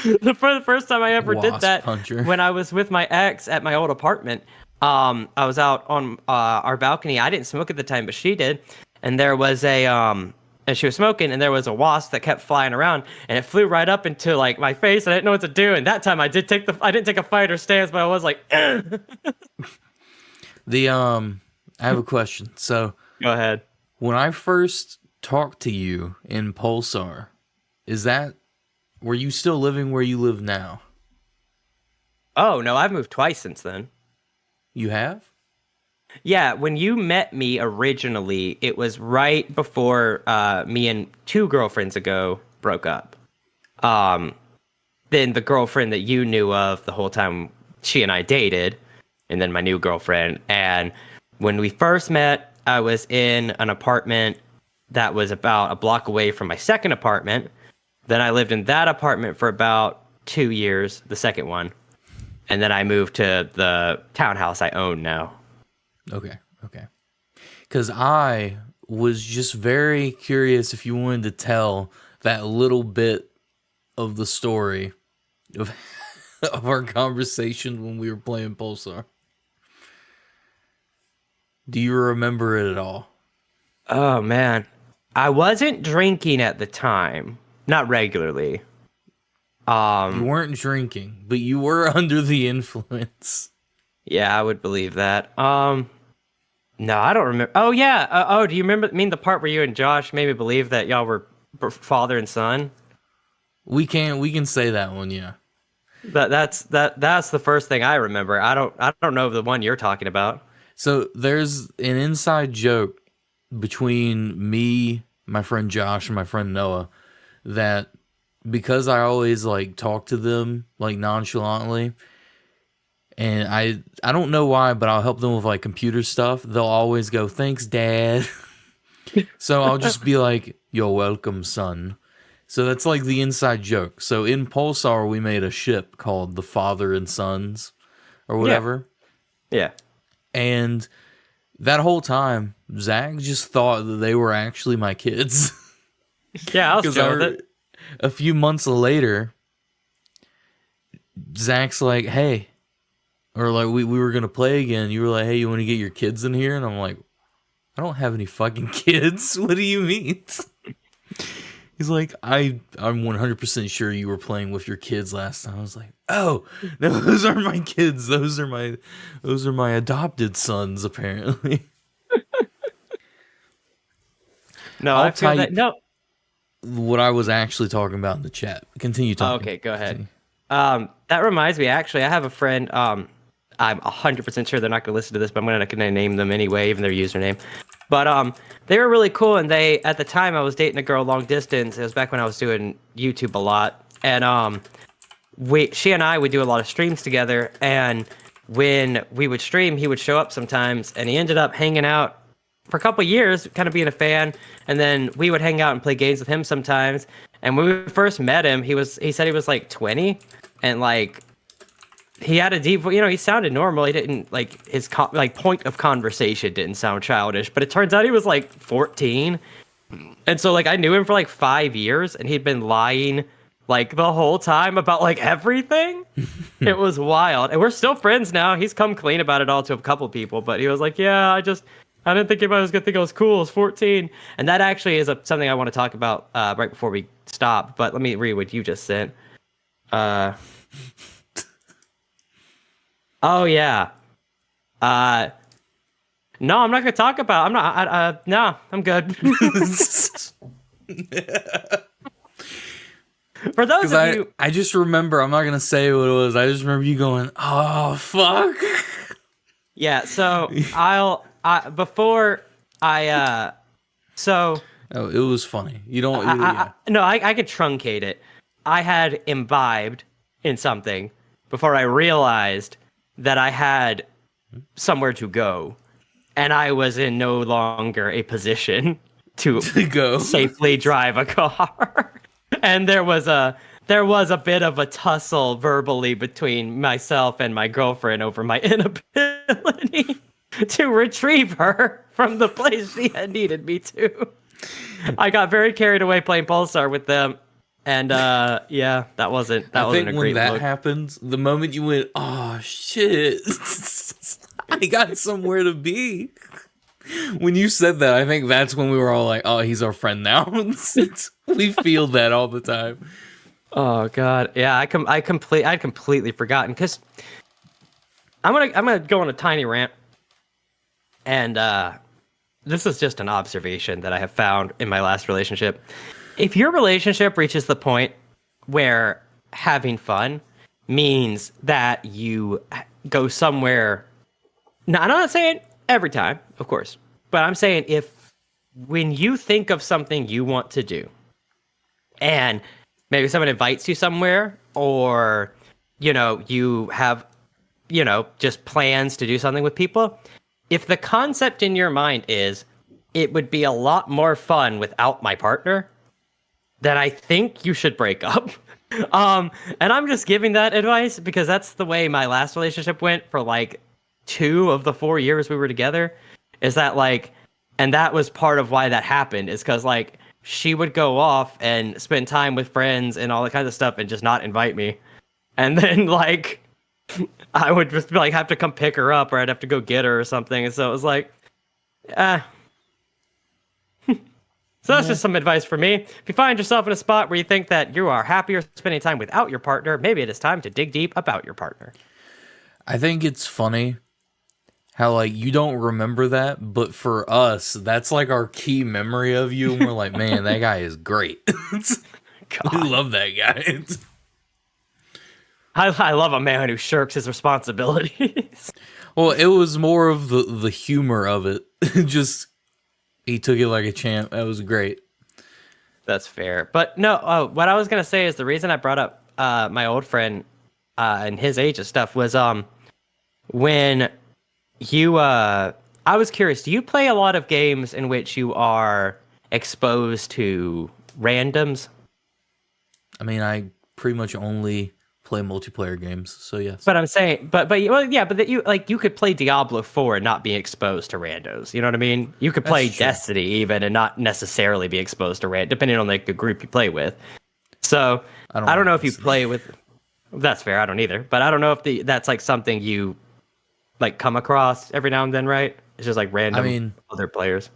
The first time I ever did Wasp that, puncher. when I was with my ex at my old apartment, I was out on our balcony. I didn't smoke at the time, but she did. And there was and she was smoking, and there was a wasp that kept flying around, and it flew right up into like my face, and I didn't know what to do. And that time I didn't take a fighter stance, but I was like, I have a question. So go ahead. when I first talked to you in Pulsar, were you still living where you live now? Oh no, I've moved twice since then. You have? Yeah, when you met me originally, it was right before me and two girlfriends ago broke up. Then the girlfriend that you knew of the whole time, she and I dated, and then my new girlfriend. And when we first met, I was in an apartment that was about a block away from my second apartment. Then I lived in that apartment for about 2 years, the second one. And then I moved to the townhouse I own now. Okay. Because I was just very curious if you wanted to tell that little bit of the story of, of our conversation when we were playing Pulsar. Do you remember it at all? Oh, man. I wasn't drinking at the time. Not regularly. You weren't drinking, but you were under the influence. Yeah, I would believe that. No, I don't remember. Oh, yeah. Do you mean the part where you and Josh made me believe that y'all were father and son? We can say that one, yeah. That's the first thing I remember. I don't know the one you're talking about. So there's an inside joke between me, my friend Josh, and my friend Noah that because I always like talk to them like nonchalantly, and I don't know why, but I'll help them with like computer stuff. They'll always go, "Thanks, Dad." So I'll just be like, "You're welcome, son." So that's like the inside joke. So in Pulsar, we made a ship called the Father and Sons, or whatever. Yeah. And that whole time, Zach just thought that they were actually my kids. Yeah, I was chill with it. A few months later, Zach's like, "Hey," or like we were gonna play again. You were like, "Hey, you want to get your kids in here?" And I'm like, "I don't have any fucking kids. What do you mean?" He's like, I'm 100% sure you were playing with your kids last time. I was like, "Oh, no, those are my kids. Those are my adopted sons, apparently." No, I'll I feel that. type- No. What I was actually talking about in the chat. Continue talking. Okay, go ahead. That reminds me, actually, I have a friend. I'm 100% sure they're not going to listen to this, but I'm going to name them anyway, even their username. But they were really cool, and at the time, I was dating a girl long distance. It was back when I was doing YouTube a lot, and she and I would do a lot of streams together. And when we would stream, he would show up sometimes, and he ended up hanging out for a couple of years, kind of being a fan. And then we would hang out and play games with him sometimes. And when we first met him, he said he was like 20, and like he had a deep, he sounded normal. He didn't like his point of conversation didn't sound childish, but it turns out he was like 14. And so like I knew him for like 5 years, and he'd been lying like the whole time about like everything. It was wild. And we're still friends now. He's come clean about it all to a couple people, but he was like, "Yeah, I didn't think anybody was going to think I was cool. I was 14. And that actually is something I want to talk about right before we stop. But let me read what you just sent. Oh, yeah. No, I'm not gonna talk about. I'm not. No, I'm good. For those Because of you, I just remember, I'm not going to say what it was. I just remember you going, oh, fuck. yeah. So before I so Oh, it was funny. You don't, yeah. no, I could truncate it. I had imbibed in something before I realized that I had somewhere to go, and I was in no longer a position to To go. safely drive a car. And there was a bit of a tussle verbally between myself and my girlfriend over my inability to retrieve her from the place she had needed me to. I got very carried away playing Pulsar with them, and yeah, that wasn't I a think when great that look. happens, the moment you went, oh, shit. I got somewhere to be. When you said that, I think that's when we were all like, oh, he's our friend now. We feel that all the time. Oh God, yeah, I'd completely forgotten because I'm gonna go on a tiny rant, and this is just an observation that I have found in my last relationship. If your relationship reaches the point where having fun means that you go somewhere, now I'm not saying every time, of course, but I'm saying if when you think of something you want to do, and maybe someone invites you somewhere, or you have just plans to do something with people, if the concept in your mind is it would be a lot more fun without my partner, then I think you should break up. And I'm just giving that advice because that's the way my last relationship went for like 2 of the 4 years we were together. Is that like, and that was part of why that happened, is because like she would go off and spend time with friends and all that kind of stuff and just not invite me. And then like I would just like have to come pick her up, or I'd have to go get her or something. And so it was like, ah. So that's just some advice for me. If you find yourself in a spot where you think that you are happier spending time without your partner, maybe it is time to dig deep about your partner. I think it's funny how, like, you don't remember that, but for us, that's like our key memory of you. And we're like, man, that guy is great. We love that guy. I love a man who shirks his responsibilities. Well, it was more of the humor of it. Just, he took it like a champ. That was great. That's fair. But no, what I was going to say is the reason I brought up my old friend and his age and stuff was when you, I was curious, do you play a lot of games in which you are exposed to randoms? I mean, I pretty much only play multiplayer games, so yes. But I'm saying, well, yeah, but that you could play Diablo 4 and not be exposed to randos. You know what I mean? You could play That's true. Destiny even and not necessarily be exposed to depending on like the group you play with. So I don't know if you play with. That's fair. I don't either. But I don't know if that's like something you like come across every now and then, right? It's just like random other players.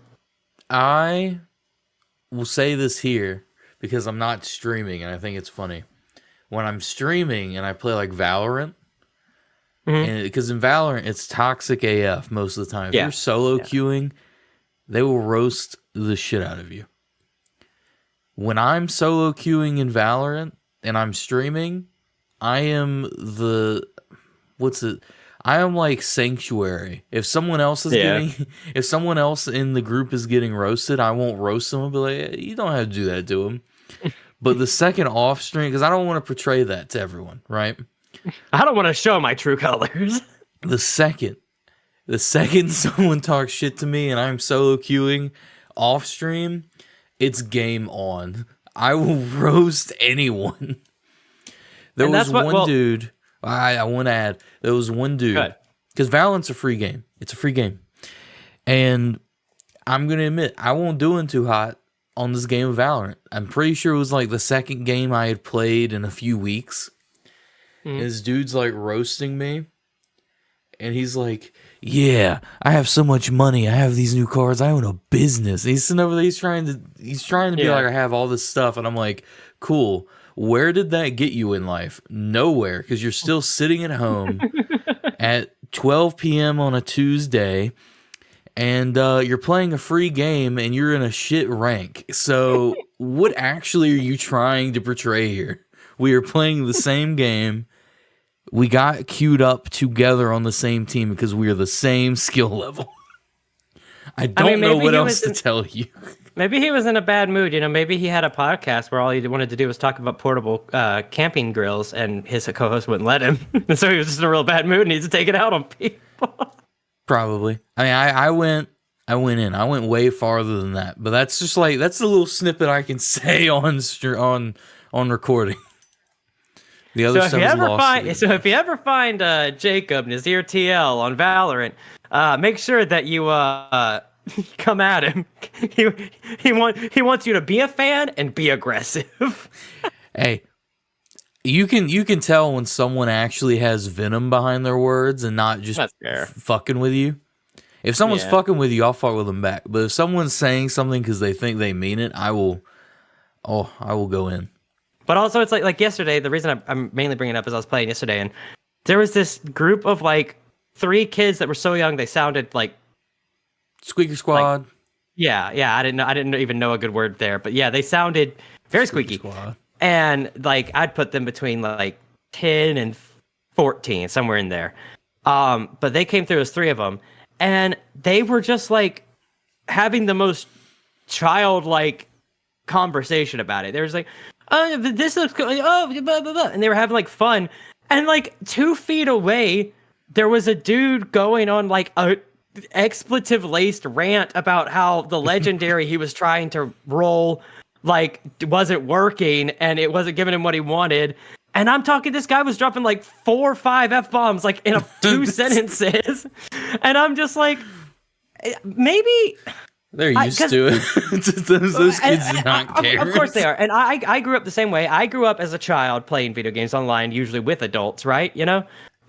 I will say this here because I'm not streaming and I think it's funny. When I'm streaming and I play like Valorant, and because in Valorant it's toxic AF most of the time. If you're solo queuing, they will roast the shit out of you. When I'm solo queuing in Valorant and I'm streaming, I am I am like Sanctuary. If someone else is if someone else in the group is getting roasted, I won't roast them. I'll be like, hey, you don't have to do that to them. But the second off stream, because I don't want to portray that to everyone, right? I don't want to show my true colors. The second someone talks shit to me and I'm solo queuing off stream, it's game on. I will roast anyone. There was one dude. I want to add. There was one dude. Because Valorant's a free game. It's a free game. And I'm going to admit, I won't do it too hot on this game of Valorant. I'm pretty sure it was like the second game I had played in a few weeks. And this dude's like roasting me. And he's like, yeah, I have so much money. I have these new cars. I own a business. And he's sitting over there. He's trying to be like, I have all this stuff. And I'm like, cool. Where did that get you in life? Nowhere. Because you're still sitting at home at 12 p.m. on a Tuesday. and you're playing a free game and you're in a shit rank. So what actually are you trying to portray here? We are playing the same game. We got queued up together on the same team because we are the same skill level. I don't know what else to tell you. Maybe he was in a bad mood. Maybe he had a podcast where all he wanted to do was talk about portable camping grills, and his co-host wouldn't let him. And so he was just in a real bad mood and needs to take it out on people. Probably. I mean, I went in. I went way farther than that. But that's just like, that's a little snippet I can say on recording. The other stuff is lost. So if you ever find Jacob Nazir TL on Valorant, make sure that you come at him. He wants you to be a fan and be aggressive. Hey, you can tell when someone actually has venom behind their words and not just fucking with you. If someone's fucking with you, I'll fuck with them back. But if someone's saying something because they think they mean it, I will go in. But also, it's like yesterday. The reason I'm mainly bringing it up is I was playing yesterday, and there was this group of like 3 kids that were so young they sounded like Squeaker Squad. Like, yeah. I didn't even know a good word there, but yeah, they sounded very squeaky. Squad. And like I'd put them between like 10 and 14, somewhere in there. But they came through as 3 of them, and they were just like having the most childlike conversation about it. They was like, "Oh, this looks cool. Oh, blah, blah, blah," and they were having like fun. And like 2 feet away, there was a dude going on like a expletive-laced rant about how the legendary he was trying to roll like wasn't working and it wasn't giving him what he wanted. And I'm talking, this guy was dropping like 4 or 5 F-bombs like in 2 sentences. And I'm just like, maybe they're used to it. those kids do not care. Of course they are. And I grew up the same way. I grew up as a child playing video games online, usually with adults, right?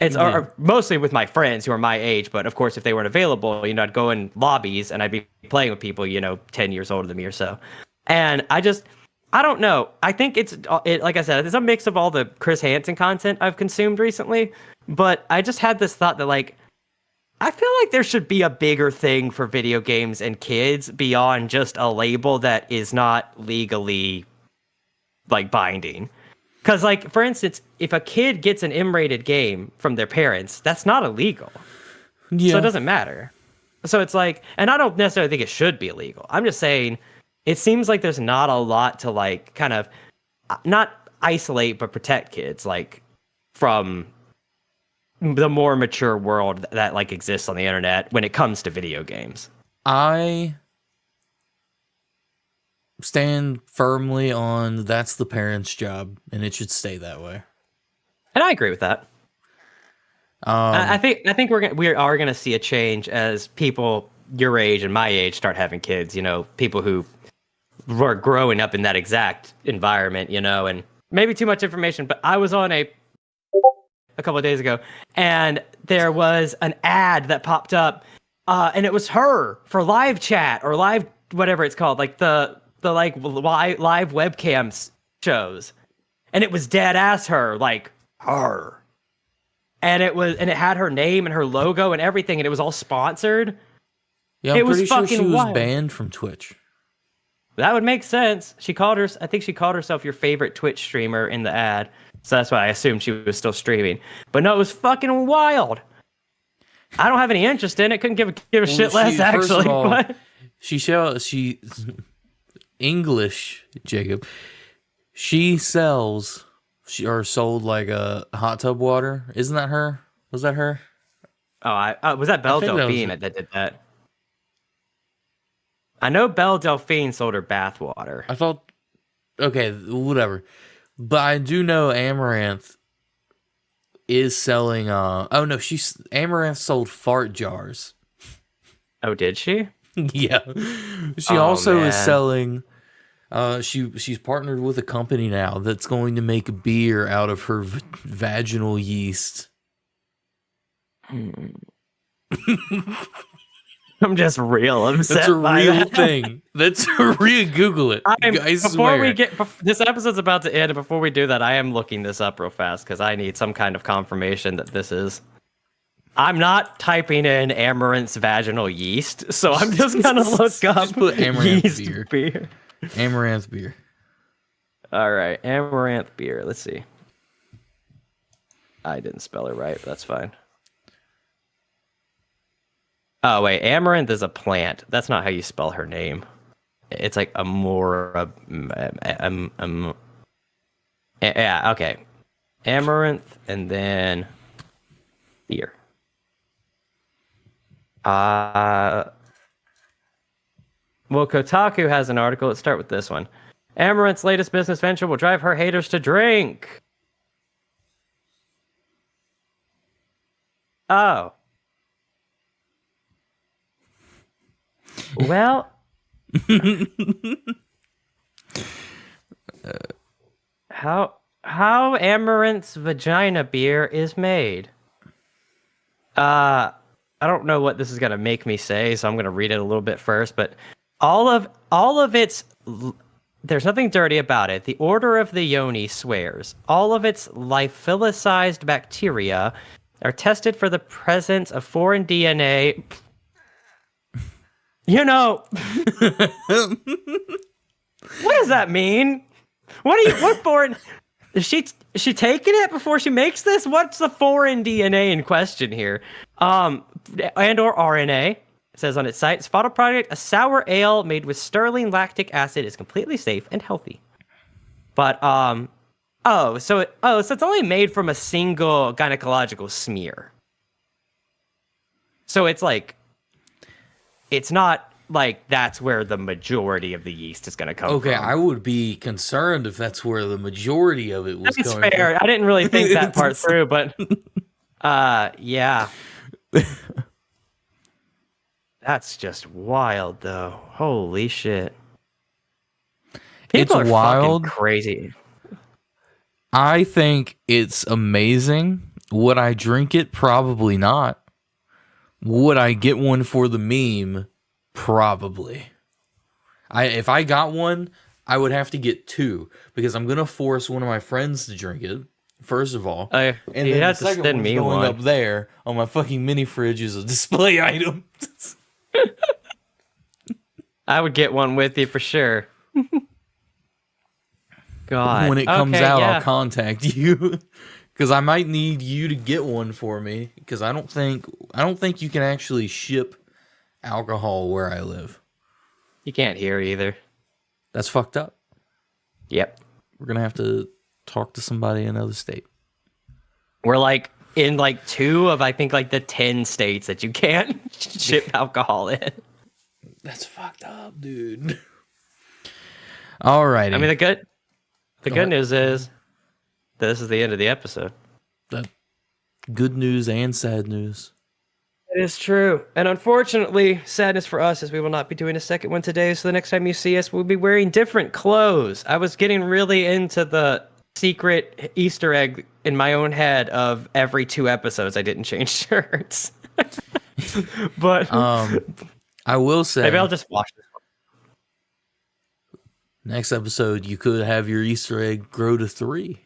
It's or mostly with my friends who are my age, but of course, if they weren't available, I'd go in lobbies and I'd be playing with people, 10 years older than me or so. And I don't know. I think it's like I said, it's a mix of all the Chris Hansen content I've consumed recently. But I just had this thought that like, I feel like there should be a bigger thing for video games and kids beyond just a label that is not legally like binding. Because, like, for instance, if a kid gets an M-rated game from their parents, that's not illegal. Yeah. So it doesn't matter. So it's like, and I don't necessarily think it should be illegal. I'm just saying, it seems like there's not a lot to, like, kind of, not isolate, but protect kids, like, from the more mature world that, like, exists on the internet when it comes to video games. I stand firmly on that's the parents' job, and it should stay that way. And I agree with that. I think we are gonna see a change as people your age and my age start having kids. People who were growing up in that exact environment. And maybe too much information, but I was on a couple of days ago, and there was an ad that popped up, and it was her for live chat or live whatever it's called, like the like live webcams shows, and it was dead ass her, like her, and it had her name and her logo and everything, and it was all sponsored. Yeah, I'm pretty sure she was banned from Twitch. That would make sense. I think she called herself your favorite Twitch streamer in the ad, so that's why I assumed she was still streaming. But no, it was fucking wild. I don't have any interest in it. Couldn't give a shit less, actually. First of all, but she English, Jacob. She sold like a hot tub water. Isn't that her? Was that her? Oh, was that Belle Delphine that did that? I know Belle Delphine sold her bath water. I thought, okay, whatever. But I do know Amaranth is selling. Amaranth sold fart jars. Oh, did she? Yeah. She also is selling. She's partnered with a company now that's going to make beer out of her vaginal yeast. I'm just real upset. That's a real thing. That's a real. Google it. This episode's about to end, and before we do that, I am looking this up real fast because I need some kind of confirmation that this is. I'm not typing in Amaranth's vaginal yeast, so I'm just gonna look up Just put Amaranth yeast beer. Amaranth beer. All right, Amaranth beer. Let's see. I didn't spell it right, but that's fine. Oh wait, Amaranth is a plant. That's not how you spell her name. It's like Amora. Yeah, okay. Amaranth and then beer. Well, Kotaku has an article. Let's start with this one. Amaranth's latest business venture will drive her haters to drink. Oh. Well. How Amaranth's vagina beer is made? I don't know what this is gonna make me say, so I'm gonna read it a little bit first. But all of its, there's nothing dirty about it. The Order of the Yoni swears all of its lyophilized bacteria are tested for the presence of foreign DNA. You know, what does that mean? What foreign? Is she taking it before she makes this? What's the foreign DNA in question here? And or RNA. It says on its site, its final product, a sour ale made with sterling lactic acid, is completely safe and healthy. But so it's only made from a single gynecological smear. So it's like, it's not like that's where the majority of the yeast is going to come from. Okay, I would be concerned if that's where the majority of it was That's coming fair. from. I didn't really think that part through, but yeah. That's just wild, though. Holy shit. People It's are wild. fucking crazy. I think it's amazing. Would I drink it? Probably not. Would I get one for the meme? Probably. If I got one, I would have to get two because I'm gonna force one of my friends to drink it. First of all, and then the second one's going up there on my fucking mini fridge as a display item. I would get one with you for sure. God, when it comes out, I'll contact you because I might need you to get one for me because I don't think you can actually ship alcohol where I live. You can't hear either. That's fucked up. Yep. We're gonna have to talk to somebody in another state. We're like in like 2 of I think like the 10 states that you can't ship alcohol in. That's fucked up, dude. All right. I mean the good news is this is the end of the episode. Good news and sad news. It is true. And unfortunately, sadness for us is we will not be doing a second one today. So the next time you see us, we'll be wearing different clothes. I was getting really into the secret Easter egg in my own head of every 2 episodes I didn't change shirts. But I will say maybe I'll just watch this one. Next episode, you could have your Easter egg grow to 3.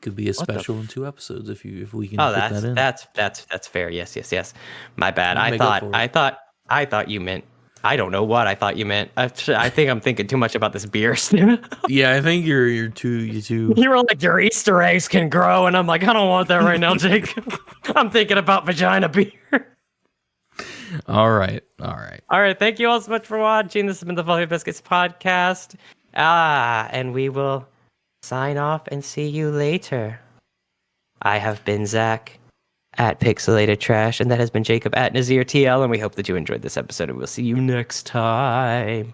Could be a special in 2 episodes if we can fit that in. That's fair. Yes. My bad. I thought you meant, I don't know what I thought you meant. I think I'm thinking too much about this beer. Yeah, I think you're too. You were like, your Easter eggs can grow, and I'm like, I don't want that right now, Jake. I'm thinking about vagina beer. All right. Thank you all so much for watching. This has been the Fluffy Biscuits podcast. And we will sign off and see you later. I have been Zach at Pixelated Trash, and that has been Jacob at Nazir TL, and we hope that you enjoyed this episode, and we'll see you next time.